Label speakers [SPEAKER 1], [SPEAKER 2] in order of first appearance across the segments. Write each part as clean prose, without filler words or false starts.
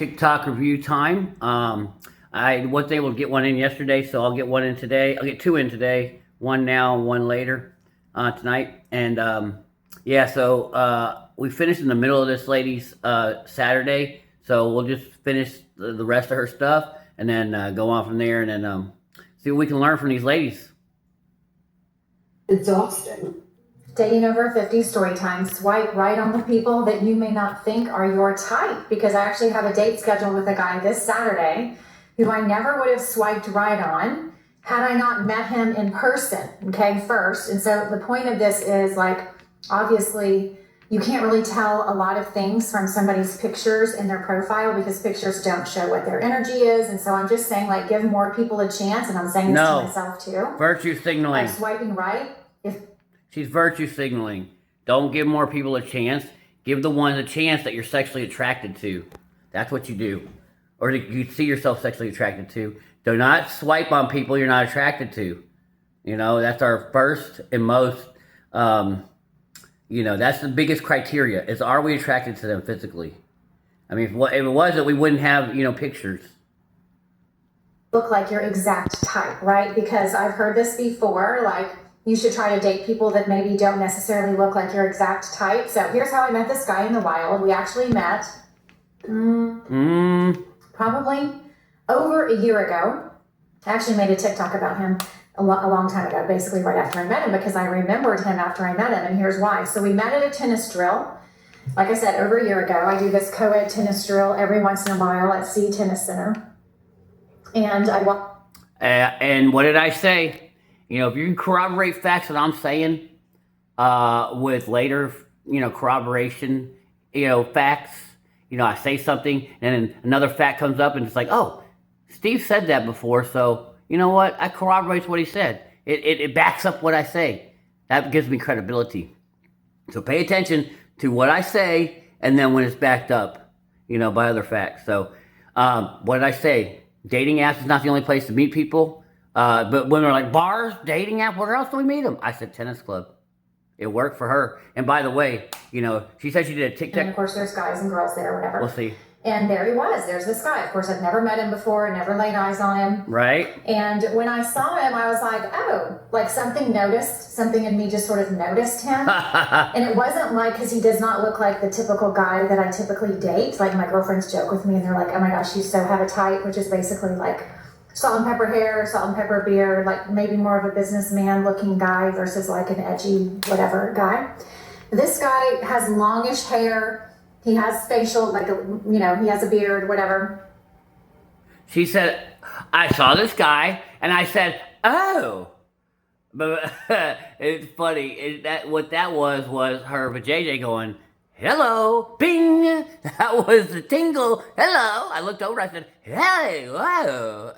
[SPEAKER 1] TikTok review time. I wasn't able to get one in yesterday, so I'll get one in today. I'll get two in today, one now and one later tonight. And yeah, so we finished in the middle of this lady's Saturday, so we'll just finish the rest of her stuff and then go on from there and then see what we can learn from these ladies.
[SPEAKER 2] Exhausting.
[SPEAKER 3] Dating over 50 story time. Swipe right on the people that you may not think are your type, because I actually have a date scheduled with a guy this Saturday who I never would have swiped right on had I not met him in person, okay, first. And so the point of this is, like, obviously you can't really tell a lot of things from somebody's pictures in their profile because pictures don't show what their energy is. And so I'm just saying, like, give more people a chance, and I'm saying this to myself too.
[SPEAKER 1] Virtue signaling.
[SPEAKER 3] Like swiping right.
[SPEAKER 1] She's virtue signaling. Don't give more people a chance. Give the ones a chance that you're sexually attracted to. That's what you do. Or that you see yourself sexually attracted to. Do not swipe on people you're not attracted to. You know, that's our first and most, you know, that's the biggest criteria, is are we attracted to them physically? I mean, if it wasn't, we wouldn't have, you know, pictures.
[SPEAKER 3] Look like your exact type, right? Because I've heard this before, like, you should try to date people that maybe don't necessarily look like your exact type. So here's how I met this guy in the wild. We actually met probably over a year ago. I actually made a TikTok about him a long time ago, basically right after I met him, because I remembered him after I met him, and here's why. So we met at a tennis drill. Like I said, over a year ago. I do this co-ed tennis drill every once in a while at C Tennis Center. And
[SPEAKER 1] and what did I say? You know, if you can corroborate facts that I'm saying with later, you know, corroboration, you know, facts, you know, I say something and then another fact comes up and it's like, oh, Steve said that before, so you know what? I corroborate what he said. It backs up what I say. That gives me credibility. So pay attention to what I say and then when it's backed up, you know, by other facts. So what did I say? Dating apps is not the only place to meet people. But when they're like, bars, dating app, where else do we meet them? I said tennis club. It worked for her. And by the way, you know, she said she did a TikTok.
[SPEAKER 3] And of course, there's guys and girls there, whatever.
[SPEAKER 1] We'll see.
[SPEAKER 3] And there he was. There's this guy. Of course, I've never met him before, never laid eyes on him.
[SPEAKER 1] Right.
[SPEAKER 3] And when I saw him, I was like, oh, like something in me just sort of noticed him. And it wasn't like, because he does not look like the typical guy that I typically date. Like, my girlfriends joke with me and they're like, oh my gosh, you so have a type, which is basically like salt and pepper hair, salt and pepper beard, like maybe more of a businessman looking guy versus like an edgy whatever guy. This guy has longish hair. He has facial, like, you know, he has a beard, whatever.
[SPEAKER 1] She said, I saw this guy and I said, oh. But it's funny. What that was her vajayjay going, hello, bing. That was the tingle. Hello. I looked over. I said, hey, whoa.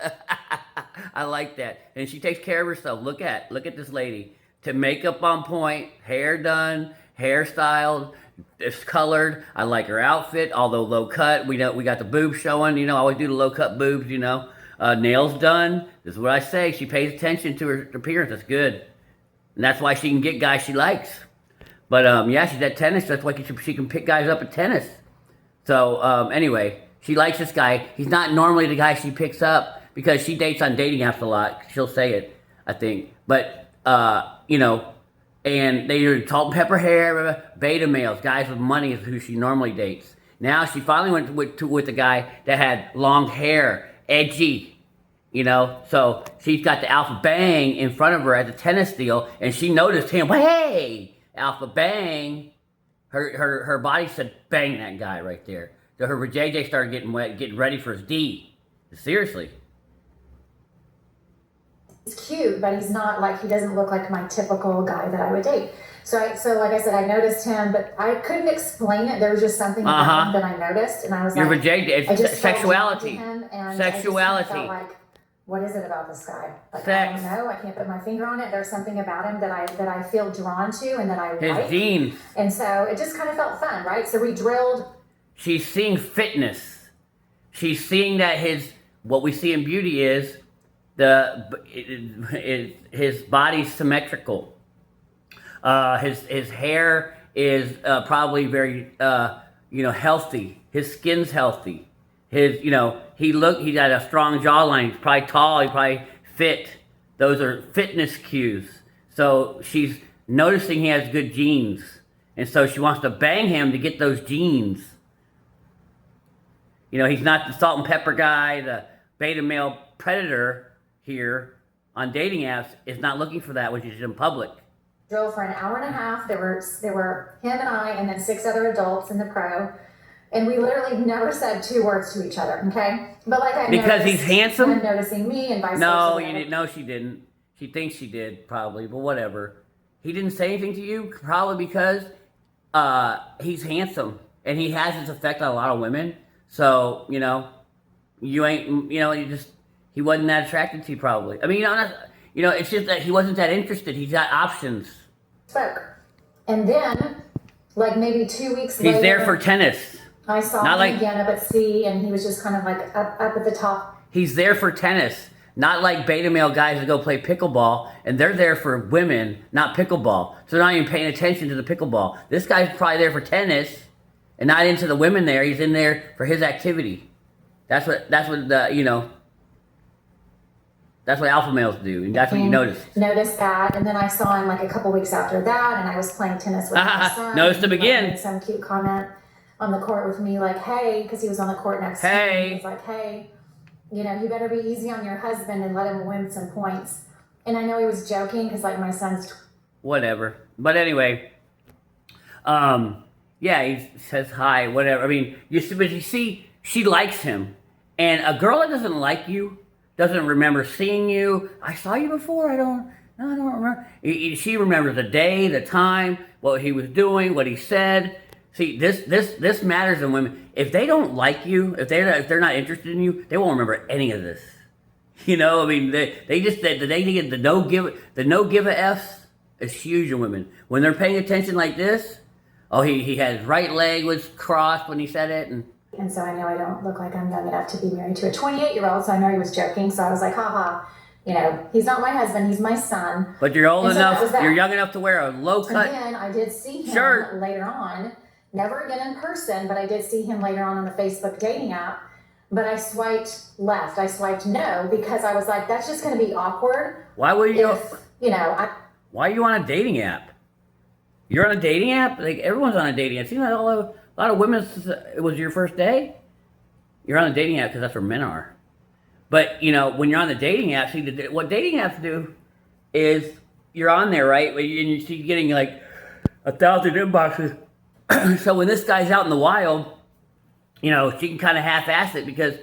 [SPEAKER 1] I like that. And she takes care of herself. Look at this lady. To makeup on point, hair done, hairstyled, it's colored. I like her outfit, although low cut. We got the boobs showing. You know, I always do the low cut boobs. You know, nails done. This is what I say. She pays attention to her appearance. That's good, and that's why she can get guys she likes. But yeah, she's at tennis. That's why she can pick guys up at tennis. So anyway, she likes this guy. He's not normally the guy she picks up because she dates on dating apps a lot. She'll say it, I think. But you know, and they are salt and pepper hair, beta males, guys with money is who she normally dates. Now she finally went with a guy that had long hair, edgy, you know. So she's got the alpha bang in front of her at the tennis deal, and she noticed him. Hey, alpha bang! Her body said bang that guy right there. So her JJ started getting wet, getting ready for his D. Seriously.
[SPEAKER 3] He's cute, but he's not like, he doesn't look like my typical guy that I would date. So like I said, I noticed him, but I couldn't explain it. There was just something about him that I noticed, and I was like,
[SPEAKER 1] it's sexuality.
[SPEAKER 3] Sexuality. I felt like, what is it about this guy? Like, I don't know. I can't put my finger on it. There's something about him that I feel drawn to and that I like.
[SPEAKER 1] His genes.
[SPEAKER 3] And so it just kind of felt fun, right? So we drilled.
[SPEAKER 1] She's seeing fitness. She's seeing that what we see in beauty is his body's symmetrical. His hair is probably very healthy. His skin's healthy. His, he got a strong jawline. He's probably tall. He probably fit. Those are fitness cues. So she's noticing he has good genes. And so she wants to bang him to get those genes. He's not the salt and pepper guy, the beta male predator here on dating apps is not looking for that when she's in public.
[SPEAKER 3] Drove for an hour and a half. There were him and I, and then 6 other adults in the pro, and we literally never said 2 words to each other. Okay, but like I
[SPEAKER 1] because
[SPEAKER 3] noticed,
[SPEAKER 1] he's handsome.
[SPEAKER 3] him noticing me and vice versa.
[SPEAKER 1] No, you didn't. No, she didn't. She thinks she did probably, but whatever. He didn't say anything to you probably because he's handsome and he has his effect on a lot of women. So you ain't. He wasn't that attracted to you probably. I mean, it's just that he wasn't that interested. He's got options.
[SPEAKER 3] Spoke. And then, like maybe 2 weeks later,
[SPEAKER 1] he's there for tennis.
[SPEAKER 3] I saw him again up at sea, and he was just kind of like up at the top.
[SPEAKER 1] He's there for tennis, not like beta male guys that go play pickleball, and they're there for women, not pickleball. So they're not even paying attention to the pickleball. This guy's probably there for tennis, and not into the women there. He's in there for his activity. That's what That's what alpha males do, and that's what you noticed.
[SPEAKER 3] Noticed that, and then I saw him like a couple weeks after that, and I was playing tennis with my son.
[SPEAKER 1] Noticed him again.
[SPEAKER 3] Made some cute comment on the court with me, like, "Hey," because he was on the court next to me. He was like, "Hey, you better be easy on your husband and let him win some points." And I know he was joking because like my son's
[SPEAKER 1] whatever. But anyway, yeah, he says hi, whatever. I mean, you see, she likes him, and a girl that doesn't like you. Doesn't remember seeing you. I saw you before. I don't remember. She remembers the day, the time, what he was doing, what he said. See, this matters in women. If they don't like you, if they're not interested in you, they won't remember any of this. I mean, they get the no give a f's is huge in women. When they're paying attention like this, he had his right leg was crossed when he said it,
[SPEAKER 3] and so I know I don't look like I'm young enough to be married to a 28-year-old, so I know he was joking. So I was like, haha, he's not my husband, he's my son.
[SPEAKER 1] But you're old enough, you're young enough to wear a low cut
[SPEAKER 3] shirt. And then I did see him later on, never again in person, but I did see him later on the Facebook dating app. But I swiped left, I swiped no, because I was like, that's just going to be awkward.
[SPEAKER 1] Why were you, why are you on a dating app? You're on a dating app? Like, everyone's on a dating app. It seems like a lot of women, it was your first day. You're on a dating app because that's where men are. But, when you're on the dating app, see, what dating apps do is you're on there, right? And you see getting like 1,000 inboxes. So when this guy's out in the wild, she can kind of half-ass it because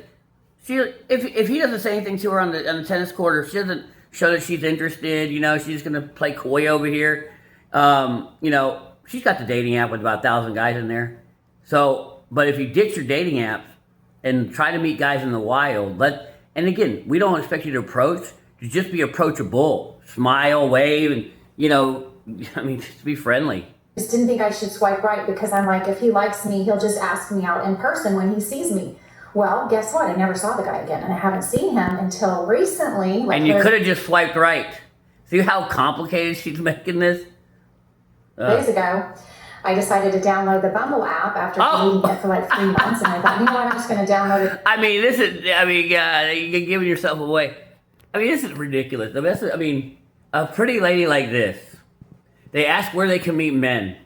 [SPEAKER 1] if he doesn't say anything to her on the tennis court, or she doesn't show that she's interested, she's just going to play coy over here. She's got the dating app with about 1,000 guys in there. So, but if you ditch your dating apps and try to meet guys in the wild, and again, we don't expect you to approach, to just be approachable, smile, wave, and, just be friendly.
[SPEAKER 3] I just didn't think I should swipe right because I'm like, if he likes me, he'll just ask me out in person when he sees me. Well, guess what? I never saw the guy again, and I haven't seen him until recently.
[SPEAKER 1] And you could have just swiped right. See how complicated she's making this?
[SPEAKER 3] Days ago, I decided to download the Bumble app after reading it for like 3 months, and I thought, what, I'm just going to download it.
[SPEAKER 1] You're giving yourself away. This is ridiculous. A pretty lady like this, they ask where they can meet men.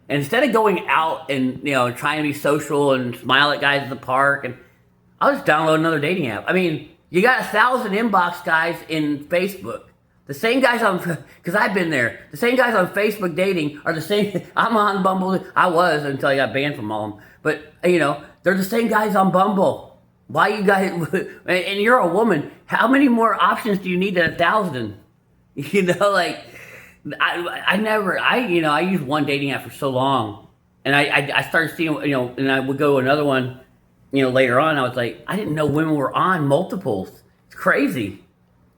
[SPEAKER 1] And instead of going out and, trying to be social and smile at guys at the park, and I'll just download another dating app. You got 1,000 inbox guys in Facebook. The same guys because I've been there. The same guys on Facebook dating are the same. I'm on Bumble. I was until I got banned from all of them. But, they're the same guys on Bumble. Why you guys, and you're a woman. How many more options do you need than 1,000? I used one dating app for so long. And I started seeing, and I would go to another one, later on. I was like, I didn't know women were on multiples. It's crazy.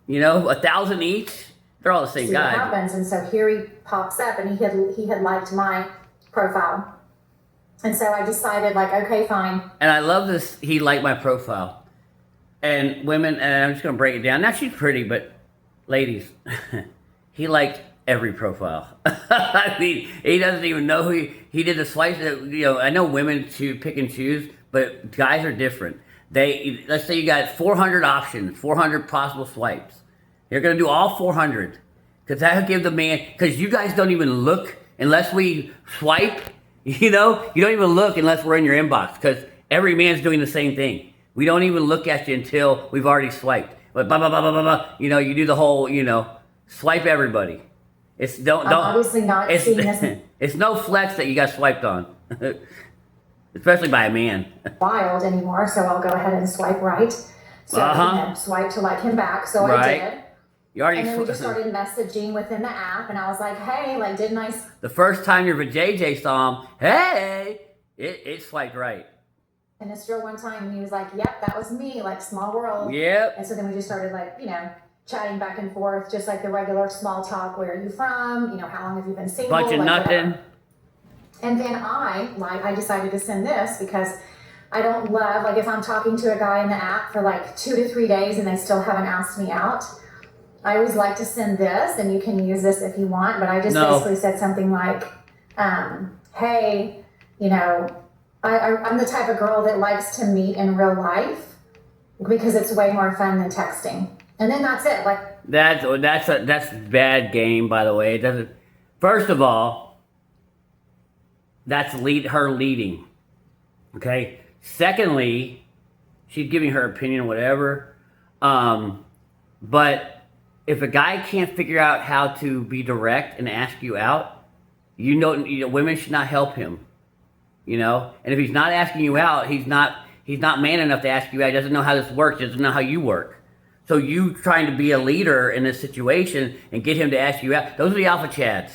[SPEAKER 1] 1,000 each. They're all the same guy.
[SPEAKER 3] What happens, and so here he pops up, and he had liked my profile, and so I decided, like, okay, fine.
[SPEAKER 1] And I love this. He liked my profile, and women. And I'm just gonna break it down. Now she's pretty, but ladies, he liked every profile. He doesn't even know who he did the swipe. I know women pick and choose, But guys are different. Let's say you got 400 options, 400 possible swipes. You're gonna do all 400, because that'll give the man. Because you guys don't even look unless we swipe. You know, you don't even look unless we're in your inbox, because every man's doing the same thing. We don't even look at you until we've already swiped. But blah blah blah blah blah blah. You know, you do the whole, swipe everybody. It's don't.
[SPEAKER 3] I'm obviously not seeing this.
[SPEAKER 1] It's no flex that you got swiped on, especially by a man.
[SPEAKER 3] Wild anymore, so I'll go ahead and swipe right. So swipe to like him back. So
[SPEAKER 1] Right.
[SPEAKER 3] I did.
[SPEAKER 1] You already.
[SPEAKER 3] And then we just started messaging within the app, and I was like, "Hey, like, didn't I?"
[SPEAKER 1] The first time your JJ saw him, hey, it swiped right.
[SPEAKER 3] And this girl one time, he was like, "Yep, that was me." Like, small world.
[SPEAKER 1] Yep.
[SPEAKER 3] And so then we just started like, chatting back and forth, just like the regular small talk. Where are you from? How long have you been single?
[SPEAKER 1] Bunch of
[SPEAKER 3] like,
[SPEAKER 1] nothing.
[SPEAKER 3] Whatever. And then I decided to send this because I don't love, like, if I'm talking to a guy in the app for like 2 to 3 days and they still haven't asked me out, I always like to send this, and you can use this if you want, but I just basically said something like, hey, I'm the type of girl that likes to meet in real life because it's way more fun than texting. And then that's it. Like,
[SPEAKER 1] that's bad game, by the way. It doesn't. First of all, that's her leading. Okay. Secondly, she's giving her opinion or whatever. But if a guy can't figure out how to be direct and ask you out, women should not help him. And if he's not asking you out, he's not man enough to ask you out. He doesn't know how this works. He doesn't know how you work. So you trying to be a leader in this situation and get him to ask you out, those are the alpha chads.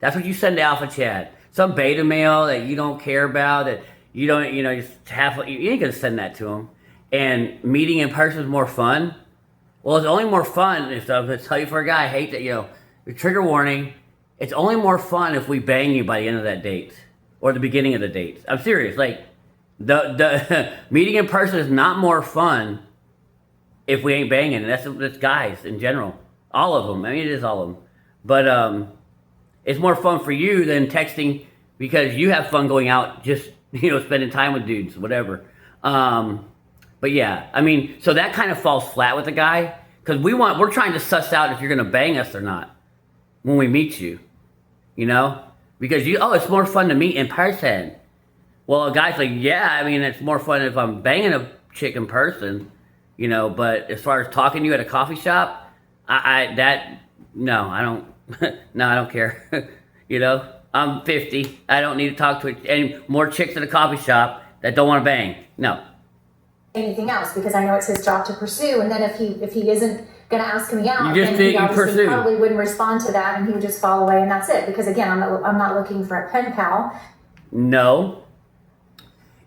[SPEAKER 1] That's what you send to alpha chad. Some beta male that you don't care about, that you don't, you ain't gonna send that to him. And meeting in person is more fun. Well, it's only more fun if I'm gonna tell you for a guy, I hate that, the trigger warning. It's only more fun if we bang you by the end of that date or the beginning of the date. I'm serious. Like, the meeting in person is not more fun if we ain't banging. And that's guys in general. All of them. I mean, it is all of them. But it's more fun for you than texting, because you have fun going out, just, spending time with dudes, whatever. But yeah, I mean, so that kind of falls flat with the guy, because we're trying to suss out if you're going to bang us or not when we meet you, because it's more fun to meet in person. Well, a guy's like, yeah, I mean, it's more fun if I'm banging a chick in person, but as far as talking to you at a coffee shop, I don't, no, I don't care. I'm 50. I don't need to talk to any more chicks at a coffee shop that don't want to bang. No.
[SPEAKER 3] Anything else, because I know it's his job to pursue, and then if he isn't going to ask me out,
[SPEAKER 1] then
[SPEAKER 3] he obviously probably wouldn't respond to that, and he would just fall away, and that's it. Because again, I'm not looking for a pen pal.
[SPEAKER 1] No.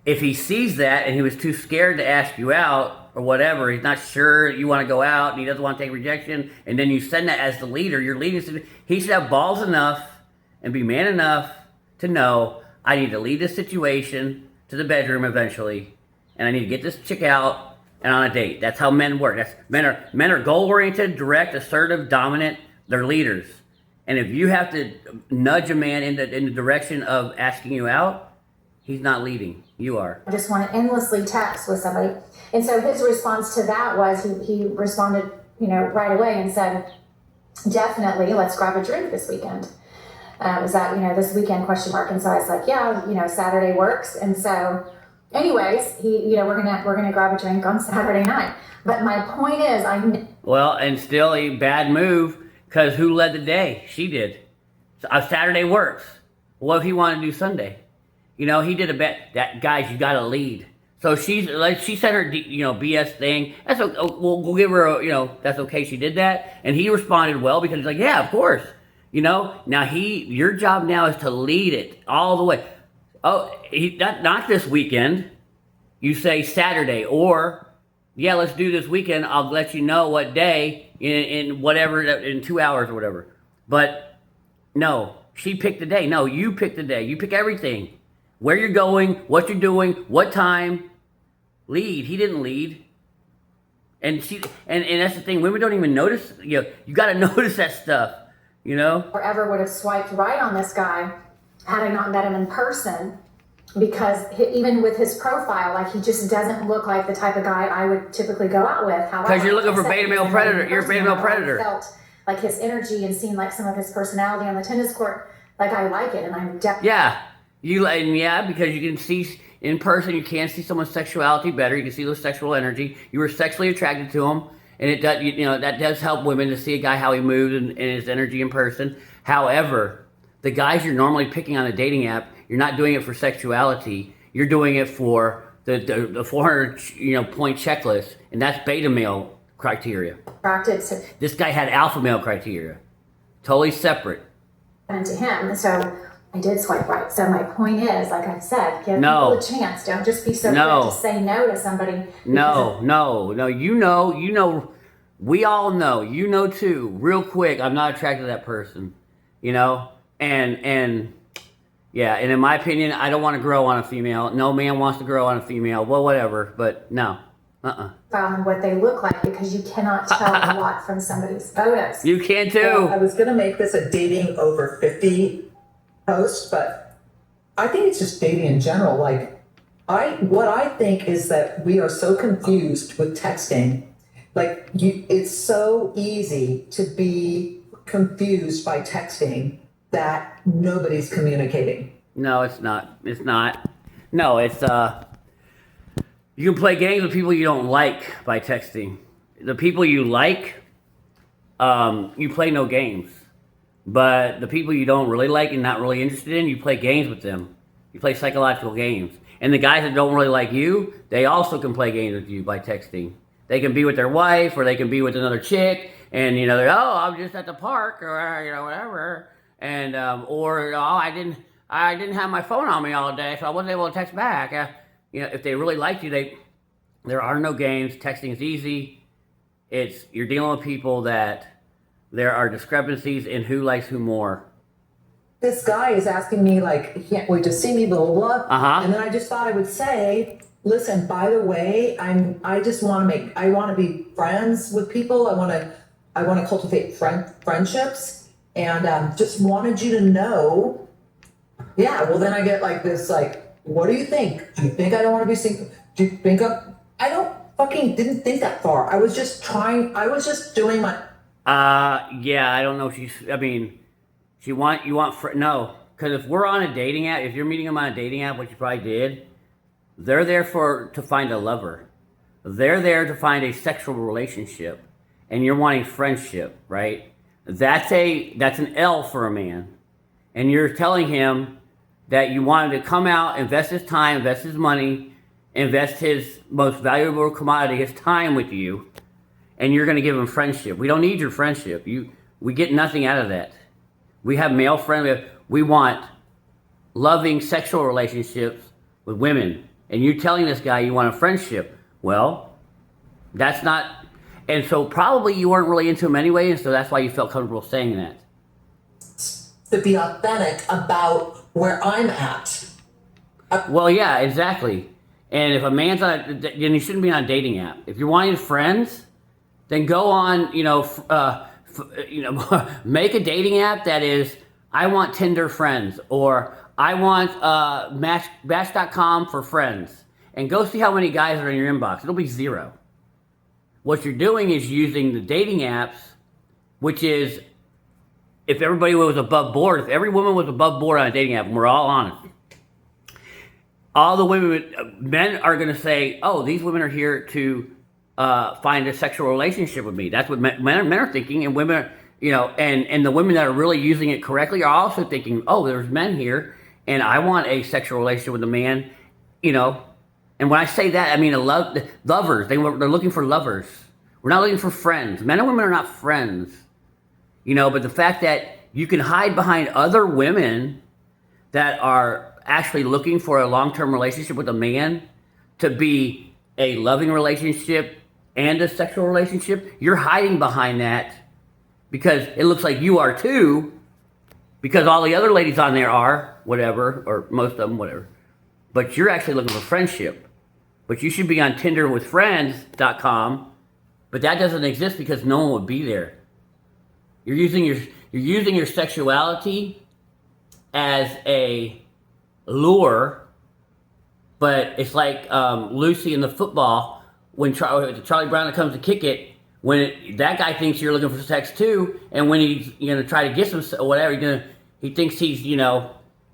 [SPEAKER 1] If he sees that and he was too scared to ask you out or whatever, he's not sure you want to go out and he doesn't want to take rejection, and then you send that as the leader, you're leading. He should have balls enough and be man enough to know, I need to lead this situation to the bedroom eventually, and I need to get this chick out and on a date. That's how men work. Men are goal-oriented, direct, assertive, dominant. They're leaders. And if you have to nudge a man in the direction of asking you out, he's not leading. You are.
[SPEAKER 3] I just want to endlessly text with somebody. And so his response to that was he responded, right away and said, definitely, let's grab a drink this weekend. Is that, this weekend ? And so I was like, yeah, Saturday works. And so anyways, we're gonna grab a drink on Saturday night. But my point is,
[SPEAKER 1] and still a bad move, because who led the day? She did. So, Saturday works. What if he wanted to do Sunday? He did a bet. That, guys, you got to lead. So she said her BS thing. That's okay. We'll give her that's okay. She did that, and he responded well, because he's like, yeah, of course. Now your job now is to lead it all the way. Oh, not this weekend. You say Saturday, or yeah, let's do this weekend. I'll let you know what day in whatever, in 2 hours or whatever. But no, she picked the day. No, you pick the day. You pick everything. Where you're going, what you're doing, what time. Lead. He didn't lead. And that's the thing. Women don't even notice. You got to notice that stuff.
[SPEAKER 3] Forever would have swiped right on this guy had I not met him in person. because even with his profile, like he just doesn't look like the type of guy I would typically go out with.
[SPEAKER 1] Because you're looking for beta male predator. You're a beta male predator.
[SPEAKER 3] Felt like his energy and seeing like some of his personality on the tennis court. Like I like it, and I'm definitely
[SPEAKER 1] because you can see in person. You can see someone's sexuality better. You can see their sexual energy. You were sexually attracted to him, and it does. That does help women to see a guy how he moves and his energy in person. However, the guys you're normally picking on a dating app, you're not doing it for sexuality. You're doing it for the 400 point checklist, and that's beta male criteria.
[SPEAKER 3] attracted to
[SPEAKER 1] This guy had alpha male criteria, totally separate.
[SPEAKER 3] him, so I did swipe right. So my point is, like I said, give
[SPEAKER 1] No.
[SPEAKER 3] people a chance. Don't just be so
[SPEAKER 1] No.
[SPEAKER 3] quick to say no to somebody.
[SPEAKER 1] No. You know. We all know. You know too. Real quick, I'm not attracted to that person. And yeah, and in my opinion, I don't want to grow on a female. No man wants to grow on a female. Well, whatever, but no.
[SPEAKER 3] And what they look like, because you cannot tell a lot from somebody's photos.
[SPEAKER 1] You can too.
[SPEAKER 2] Well, I was going to make this a dating over 50 post, but I think it's just dating in general. Like, what I think is that we are so confused with texting. Like, it's so easy to be confused by texting that nobody's communicating.
[SPEAKER 1] No, it's not. It's not. No, it's you can play games with people you don't like by texting. The people you like, you play no games. But the people you don't really like and not really interested in, you play games with them. You play psychological games. And the guys that don't really like you, they also can play games with you by texting. They can be with their wife, or they can be with another chick, and they're, I'm just at the park, or whatever, and or I didn't have my phone on me all day, so I wasn't able to text back. If they really like you, there are no games. Texting is easy. You're dealing with people that there are discrepancies in who likes who more.
[SPEAKER 2] This guy is asking me, like, he can't wait to see me, blah, blah, blah. And then I just thought I would say, listen, by the way, I want to be friends with people. I want to cultivate friendships, and just wanted you to know. Yeah, well then I get like this, like, what do you think? Do you think I don't want to be single? Do you think I didn't think that far. I was just doing my.
[SPEAKER 1] Yeah, I don't know if no, because if we're on a dating app, if you're meeting them on a dating app, which you probably did, they're there to find a lover. They're there to find a sexual relationship, and you're wanting friendship, right? That's an L for a man, and you're telling him that you want him to come out, invest his time, invest his money, invest his most valuable commodity, his time with you, and you're going to give him friendship. We don't need your friendship. We get nothing out of that. We have male friends. We want loving sexual relationships with women. And you're telling this guy you want a friendship. Well, that's not... And so probably you weren't really into him anyway, and so that's why you felt comfortable saying that.
[SPEAKER 2] To be authentic about where I'm at.
[SPEAKER 1] Well, yeah, exactly. And if a man's on... then you shouldn't be on a dating app. If you're wanting friends, then go on, make a dating app that is, I want Tinder friends, or I want Match.com for friends, and go see how many guys are in your inbox. It'll be 0. What you're doing is using the dating apps, which is, if everybody was above board, if every woman was above board on a dating app, and we're all honest, all the men are going to say, oh, these women are here to find a sexual relationship with me. That's what men are thinking, and women are, and the women that are really using it correctly are also thinking, oh, there's men here, and I want a sexual relationship with a man, And when I say that, I mean lovers. They're looking for lovers. We're not looking for friends. Men and women are not friends, But the fact that you can hide behind other women that are actually looking for a long-term relationship with a man to be a loving relationship and a sexual relationship, you're hiding behind that because it looks like you are too, because all the other ladies on there are, whatever, or most of them, whatever. But you're actually looking for friendship. But you should be on tinderwithfriends.com, but that doesn't exist because no one would be there. You're using your sexuality as a lure But it's like Lucy in the football when Charlie Brown comes to kick it. That guy thinks you're looking for sex too, and when he's gonna try to get some or whatever, he thinks he's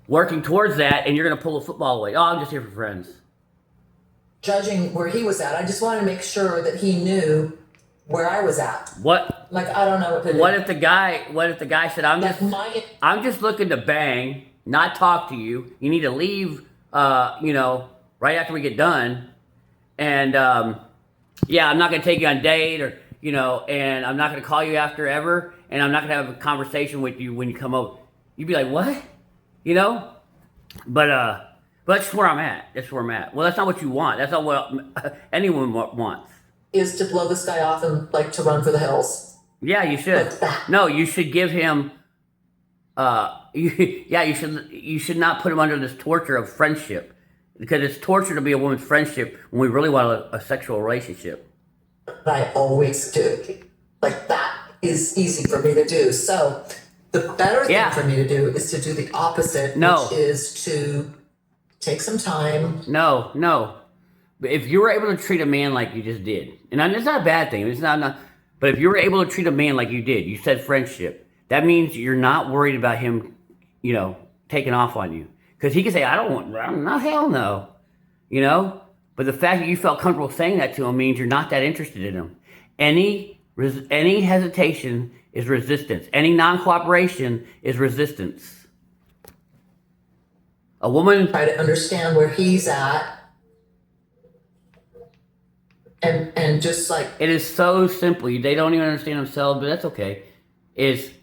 [SPEAKER 1] working towards that, and you're gonna pull the football away. Oh, I'm just here for friends.
[SPEAKER 2] Judging where he was at, I just wanted to make sure that he knew where I was at.
[SPEAKER 1] What?
[SPEAKER 2] Like, I don't know what to do.
[SPEAKER 1] What if the guy said, I'm just looking to bang, not talk to you. You need to leave, right after we get done. And, I'm not going to take you on a date and I'm not going to call you after ever. And I'm not going to have a conversation with you when you come over. You'd be like, what? But that's where I'm at. That's where I'm at. Well, that's not what you want. That's not what anyone wants.
[SPEAKER 2] Is to blow this guy off and like to run for the hills.
[SPEAKER 1] Yeah, you should. No, you should give him. You should not put him under this torture of friendship, because it's torture to be a woman's friendship when we really want a sexual relationship.
[SPEAKER 2] I always do. Like, that is easy for me to do. So the better thing for me to do is to do the opposite, which is to take some time.
[SPEAKER 1] No. If you were able to treat a man like you just did, and it's not a bad thing, it's not, but if you were able to treat a man like you did, you said friendship, that means you're not worried about him, taking off on you. Because he can say, no, hell no, but the fact that you felt comfortable saying that to him means you're not that interested in him. Any hesitation is resistance. Any non-cooperation is resistance. A woman...
[SPEAKER 2] Try to understand where he's at. And just like...
[SPEAKER 1] It is so simple. They don't even understand themselves, but that's okay. If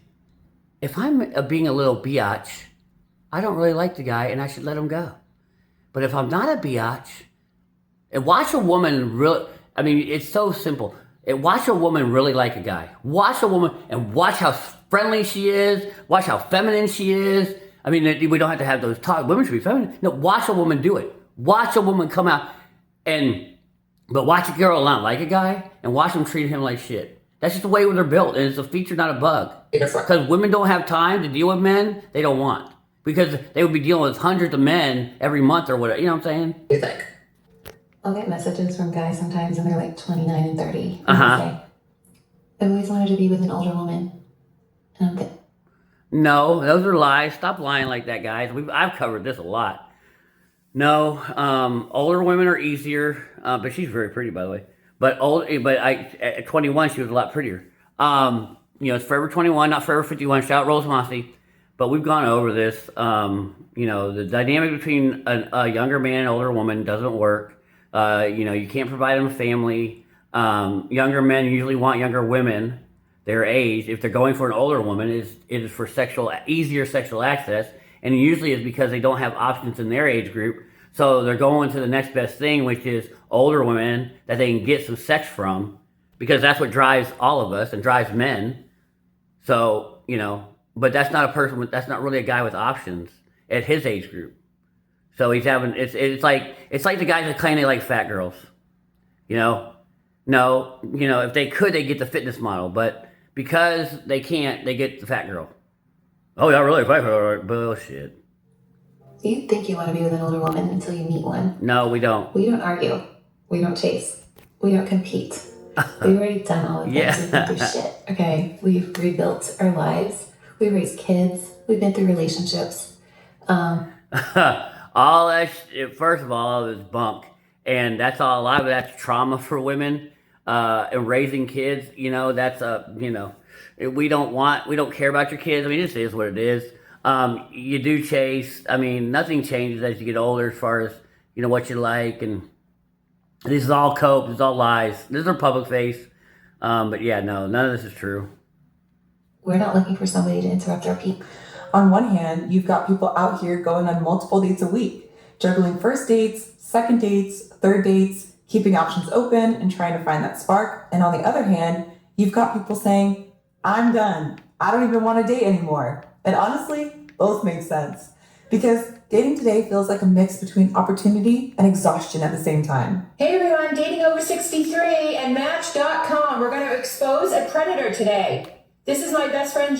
[SPEAKER 1] I'm being a little biatch, I don't really like the guy and I should let him go. But if I'm not a biatch, and watch a woman really... I mean, it's so simple. Watch a woman really like a guy. Watch a woman and watch how friendly she is. Watch how feminine she is. I mean, we don't have to have those talk. Women should be feminine. No, watch a woman do it. Watch a woman come out but watch a girl not like a guy and watch them treat him like shit. That's just the way they're built, and it's a feature, not a bug. Because women don't have time to deal with men they don't want. Because they would be dealing with hundreds of men every month or whatever. You know what I'm saying?
[SPEAKER 2] What do you think?
[SPEAKER 3] I'll get messages from guys sometimes, and they're like 29 and 30. And
[SPEAKER 1] Uh-huh.
[SPEAKER 3] they say, I've always wanted to be with an older woman. And I'm good.
[SPEAKER 1] No, those are lies. Stop lying like that, guys. I've covered this a lot. No, older women are easier, but she's very pretty, by the way. But at 21, she was a lot prettier. It's Forever 21, not Forever 51. Shout out Rose Mossy. But we've gone over this. The dynamic between a younger man and an older woman doesn't work. You can't provide them a family. Younger men usually want younger women their age. If they're going for an older woman, it is for easier sexual access. And usually it's because they don't have options in their age group. So they're going to the next best thing, which is older women that they can get some sex from. Because that's what drives all of us and drives men. So, but that's not that's not really a guy with options at his age group. So he's having, it's like the guys that claim they like fat girls. No, if they could, they get the fitness model. But because they can't, they get the fat girl. Oh, yeah, really? Fat girl? Bullshit.
[SPEAKER 3] Do you think you want to be with an older woman until you meet one?
[SPEAKER 1] No, we don't.
[SPEAKER 3] We don't argue. We don't chase. We don't compete. We've already done all of this.
[SPEAKER 1] Yeah.
[SPEAKER 3] We've been through shit. Okay, we've rebuilt our lives. We've raised kids. We've been through relationships.
[SPEAKER 1] All that first of all, is bunk. And a lot of that's trauma for women. And raising kids, that's we don't care about your kids. I mean, this is what it is. You do chase. I mean, nothing changes as you get older as far as, what you like. And this is all cope. This is all lies. This is our public face. But yeah, no, none of this is true.
[SPEAKER 3] We're not looking for somebody to interrupt our peak.
[SPEAKER 4] On one hand, you've got people out here going on multiple dates a week, juggling first dates, second dates, third dates, keeping options open and trying to find that spark. And on the other hand, you've got people saying, I'm done. I don't even want to date anymore. And honestly, both make sense. Because dating today feels like a mix between opportunity and exhaustion at the same time.
[SPEAKER 5] Hey everyone, Dating Over 63 and Match.com. We're going to expose a predator today. This is my best friend.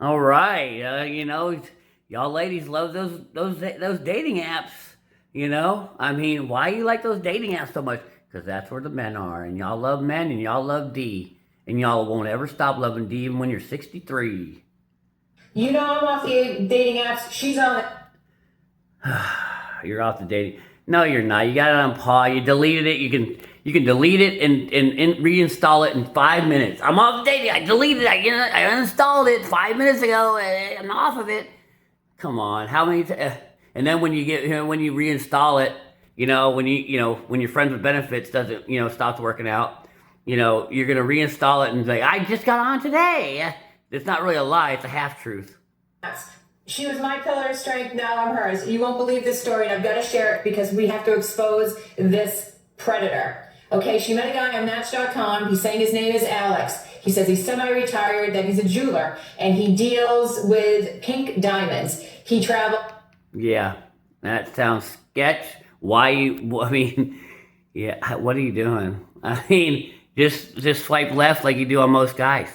[SPEAKER 1] All right, y'all ladies love those dating apps. You know? I mean, why you like those dating apps so much? Because that's where the men are. And y'all love men and y'all love D. And y'all won't ever stop loving D even when you're 63.
[SPEAKER 5] You know I'm off the dating apps. She's on it.
[SPEAKER 1] You're off the dating. No, you're not. You got it on pause. You deleted it. You can delete it and reinstall it in 5 minutes. I'm off the dating. I deleted it. I uninstalled it 5 minutes ago. I'm off of it. Come on. How many? And then when you reinstall it, when your friends with benefits doesn't stops working out, you're gonna reinstall it and say, I just got on today. It's not really a lie. It's a half truth.
[SPEAKER 5] She was my pillar of strength. Now I'm hers. You won't believe this story, and I've got to share it because we have to expose this predator. Okay, she met a guy on Match.com. He's saying his name is Alex. He says he's semi-retired, that he's a jeweler, and he deals with pink diamonds. He traveled.
[SPEAKER 1] Yeah, that sounds sketch. Why you? I mean, yeah. What are you doing? I mean, just swipe left like you do on most guys.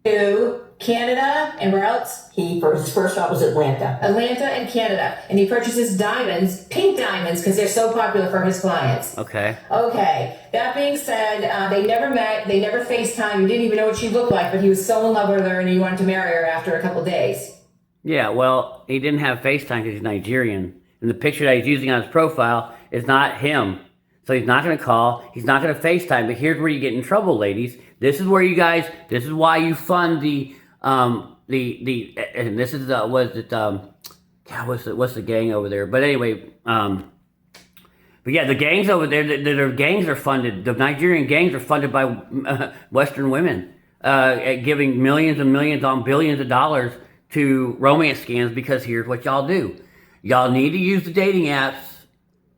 [SPEAKER 5] To Canada and where else?
[SPEAKER 2] His first stop was Atlanta.
[SPEAKER 5] Atlanta and Canada. And he purchases diamonds, pink diamonds, because they're so popular for his clients.
[SPEAKER 1] Okay.
[SPEAKER 5] That being said, they never met, they never FaceTimed, he didn't even know what she looked like, but he was so in love with her and he wanted to marry her after a couple days.
[SPEAKER 1] Yeah, well, he didn't have FaceTime because he's Nigerian. And the picture that he's using on his profile is not him. So he's not going to call. He's not going to FaceTime. But here's where you get in trouble, ladies. This is where this is why you fund and this is, what's the gang over there? But anyway, but yeah, the gangs over there, their gangs are funded. The Nigerian gangs are funded by Western women, giving millions and millions on billions of dollars to romance scams because here's what y'all do. Y'all need to use the dating apps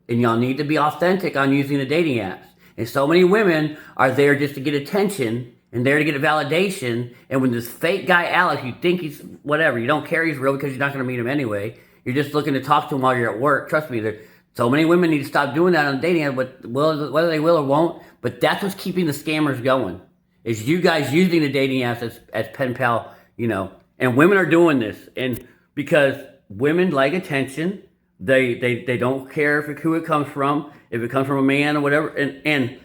[SPEAKER 1] and y'all need to be authentic on using the dating apps. And so many women are there just to get attention and there to get a validation. And when this fake guy, Alex, you think he's whatever, you don't care he's real because you're not going to meet him anyway. You're just looking to talk to him while you're at work. Trust me, so many women need to stop doing that on dating apps, whether they will or won't. But that's what's keeping the scammers going, is you guys using the dating apps as pen pal, And women are doing this, and because women like attention. They don't care who it comes from, if it comes from a man or whatever, and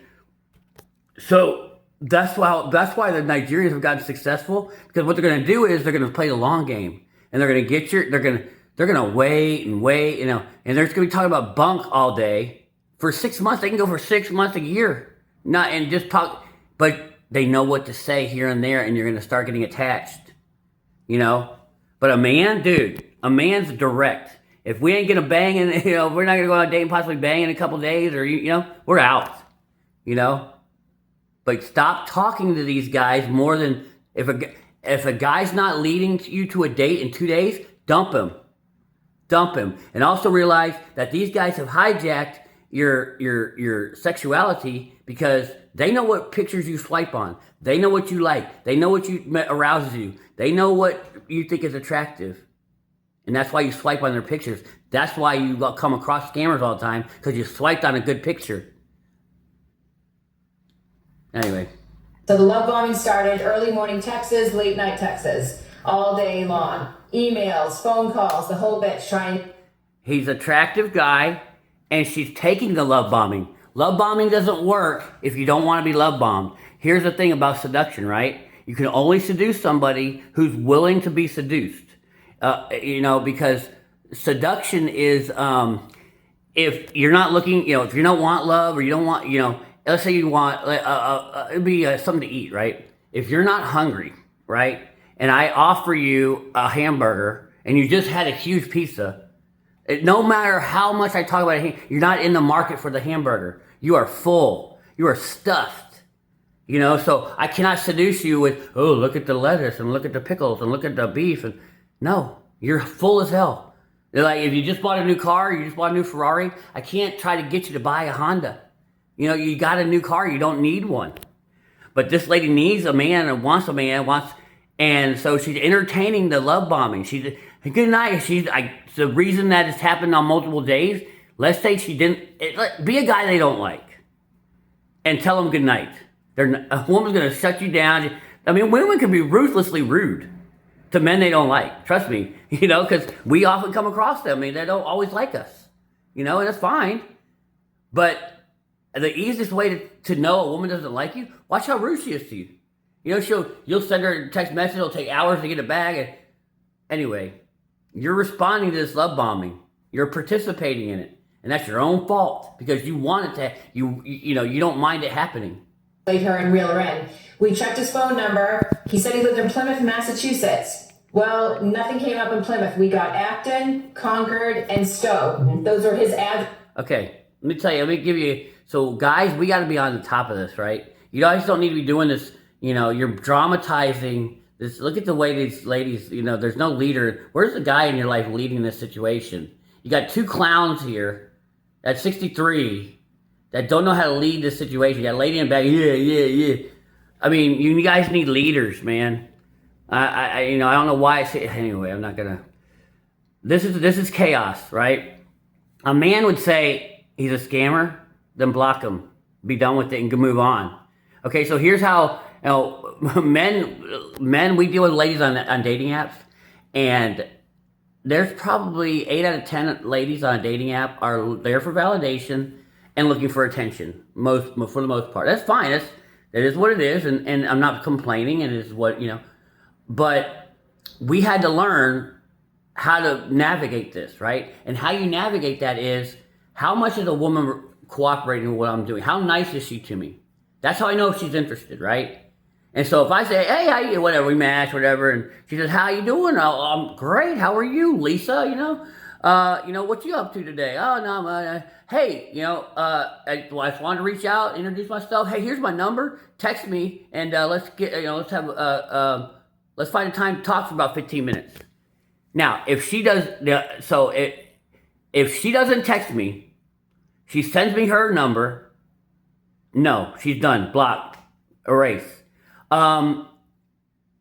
[SPEAKER 1] so that's why the Nigerians have gotten successful, because what they're going to do is they're going to play the long game, and they're going to get they're going to wait, and they're just going to be talking about bunk all day for 6 months. They can go for 6 months, a year, and just talk, but they know what to say here and there, and you're going to start getting attached, But a man, dude, a man's direct. If we ain't gonna bang and we're not gonna go on a date and possibly bang in a couple days, or we're out. But stop talking to these guys more than if a guy's not leading you to a date in 2 days, dump him. And also realize that these guys have hijacked your sexuality because they know what pictures you swipe on. They know what you like. They know what arouses you. They know what you think is attractive. And that's why you swipe on their pictures. That's why you come across scammers all the time, because you swiped on a good picture. Anyway.
[SPEAKER 5] So the love bombing started early morning texts, late night texts, all day long. Emails, phone calls, the whole bit trying.
[SPEAKER 1] He's an attractive guy, and she's taking the love bombing. Love bombing doesn't work if you don't want to be love bombed. Here's the thing about seduction, right? You can only seduce somebody who's willing to be seduced. Because seduction is, if you're not looking, if you don't want love, or you don't want, let's say you want, it'd be something to eat, right? If you're not hungry, right? And I offer you a hamburger and you just had a huge pizza, no matter how much I talk about it, you're not in the market for the hamburger. You are full. You are stuffed. So I cannot seduce you with, oh, look at the lettuce and look at the pickles and look at the beef. And no, you're full as hell. They're like, if you just bought a new car, you just bought a new Ferrari, I can't try to get you to buy a Honda. You got a new car, you don't need one. But this lady needs a man and wants a man, and so she's entertaining the love bombing. She's, good night. The reason that it's happened on multiple days, let's say she didn't, be a guy they don't like and tell them good night. A woman's going to shut you down. I mean, women can be ruthlessly rude to men they don't like. Trust me, because we often come across them. I mean, they don't always like us. you know, and that's fine. But the easiest way to know a woman doesn't like you, watch how rude she is to you. You know, you'll send her a text message, it'll take hours to get it back. And anyway, you're responding to this love bombing. You're participating in it. And that's your own fault because you want it to, you know, you don't mind it happening.
[SPEAKER 5] Her and reel her in. We checked his phone number. He said he lived in Plymouth, Massachusetts. Well, nothing came up in Plymouth. We got Acton, Concord, and Stowe. Those are his ads.
[SPEAKER 1] Okay, let me tell you, let me give you, so guys, we got to be on the top of this, right? You guys don't need to be doing this, you know, you're dramatizing this. Look at the way these ladies, you know, there's no leader. Where's the guy in your life leading this situation? You got two clowns here at 63 that don't know how to lead this situation. You got a lady in the back, yeah. I mean, you guys need leaders, man. I you know, I don't know why I say, anyway, I'm not gonna, this is chaos, right? A man would say he's a scammer, then block him, be done with it and move on. Okay, so here's how, you know, men, we deal with ladies on dating apps, and there's probably 8 out of 10 ladies on a dating app are there for validation and looking for attention, for the most part. That's fine. That is what it is, and I'm not complaining, and it is what, you know. But we had to learn how to navigate this, right? And how you navigate that is, how much is a woman cooperating with what I'm doing? How nice is she to me? That's how I know if she's interested, right? And so if I say, hey, how you, whatever, we match, whatever, and she says, how you doing? Oh, I'm great. How are you, Lisa? You know, what you up to today? Oh, no, hey, you know, I just wanted to reach out, introduce myself. Hey, here's my number. Text me, and let's get, you know, let's find a time to talk for about 15 minutes. Now, if she does, if she doesn't text me, she sends me her number. No, she's done. Block, erase.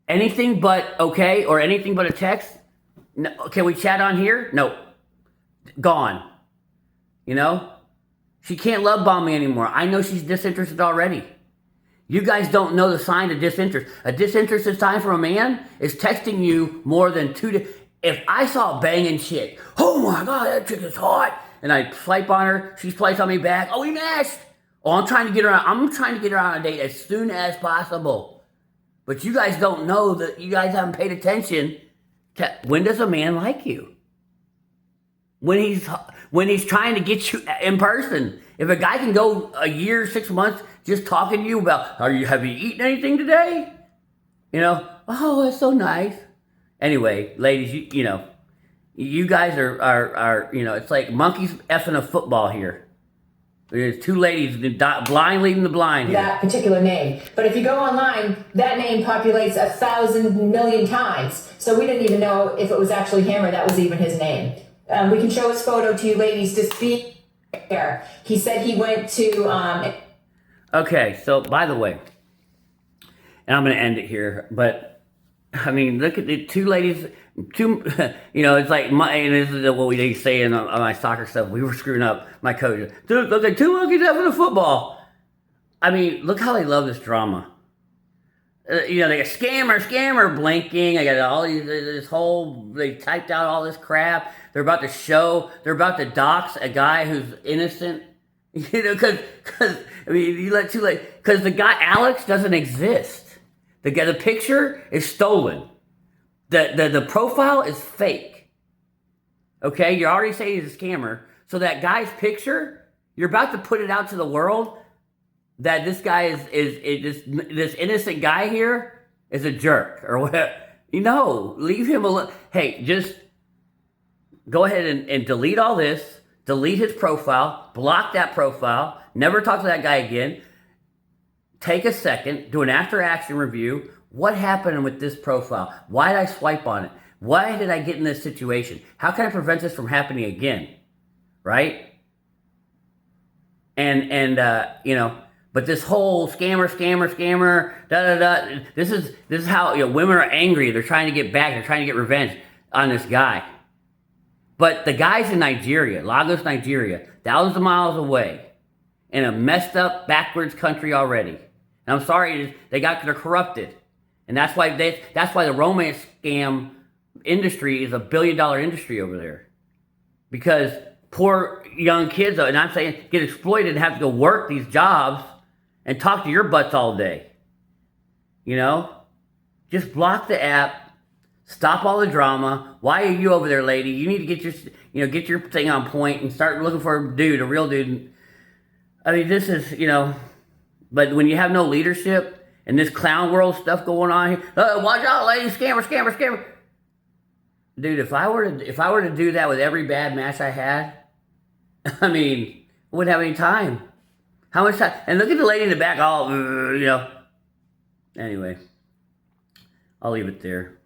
[SPEAKER 1] Anything but okay, or anything but a text. No, can we chat on here? No, gone. You know, she can't love bomb me anymore. I know she's disinterested already. You guys don't know the sign of disinterest. A disinterested sign from a man is texting you more than 2 days. If I saw a banging chick, oh my God, that chick is hot, and I swipe on her, she swipes on me back. Oh, we matched. Oh, I'm trying to get her on a date as soon as possible. But you guys don't know that, you guys haven't paid attention to, when does a man like you? When he's trying to get you in person. If a guy can go a year, 6 months just talking to you about, have you eaten anything today? You know, oh, that's so nice. Anyway, ladies, you know, you guys are you know, it's like monkeys effing a football here. There's two ladies blind leading the blind here.
[SPEAKER 5] That particular name. But if you go online, that name populates 1,000 million times. So we didn't even know if it was actually him or that was even his name. We can show his photo to you ladies to speak here. He said he went to...
[SPEAKER 1] Okay, so by the way, and I'm going to end it here, but I mean, look at the two ladies, you know, it's like, and this is what we say on my soccer stuff. We were screwing up my coach. Dude, look like two monkeys having a football. I mean, look how they love this drama. You know, they got scammer blinking. I got all these, they typed out all this crap. They're about to dox a guy who's innocent. You know, because I mean, you let too late. Because the guy Alex doesn't exist. The picture is stolen. The profile is fake. Okay, you're already saying he's a scammer. So that guy's picture, you're about to put it out to the world that this guy is this innocent guy here is a jerk or whatever. You know, leave him alone. Hey, just go ahead and delete all this. Delete his profile, block that profile, never talk to that guy again. Take a second, do an after-action review. What happened with this profile? Why did I swipe on it? Why did I get in this situation? How can I prevent this from happening again? Right? And you know, but this whole scammer, this is how, you know, women are angry. They're trying to get back. They're trying to get revenge on this guy. But the guy's in Nigeria, Lagos, Nigeria, thousands of miles away, in a messed up, backwards country already. And I'm sorry, they're corrupted. And that's why the romance scam industry is $1 billion industry over there. Because poor young kids, and I'm saying get exploited and have to go work these jobs and talk to your butts all day. You know? Just block the app. Stop all the drama. Why are you over there, lady? You need to get your thing on point and start looking for a dude, a real dude. I mean, this is, but when you have no leadership and this clown world stuff going on here, watch out, lady, scammer. Dude, if I were to do that with every bad match I had, I mean, I wouldn't have any time. How much time? And look at the lady in the back, all, Anyway, I'll leave it there.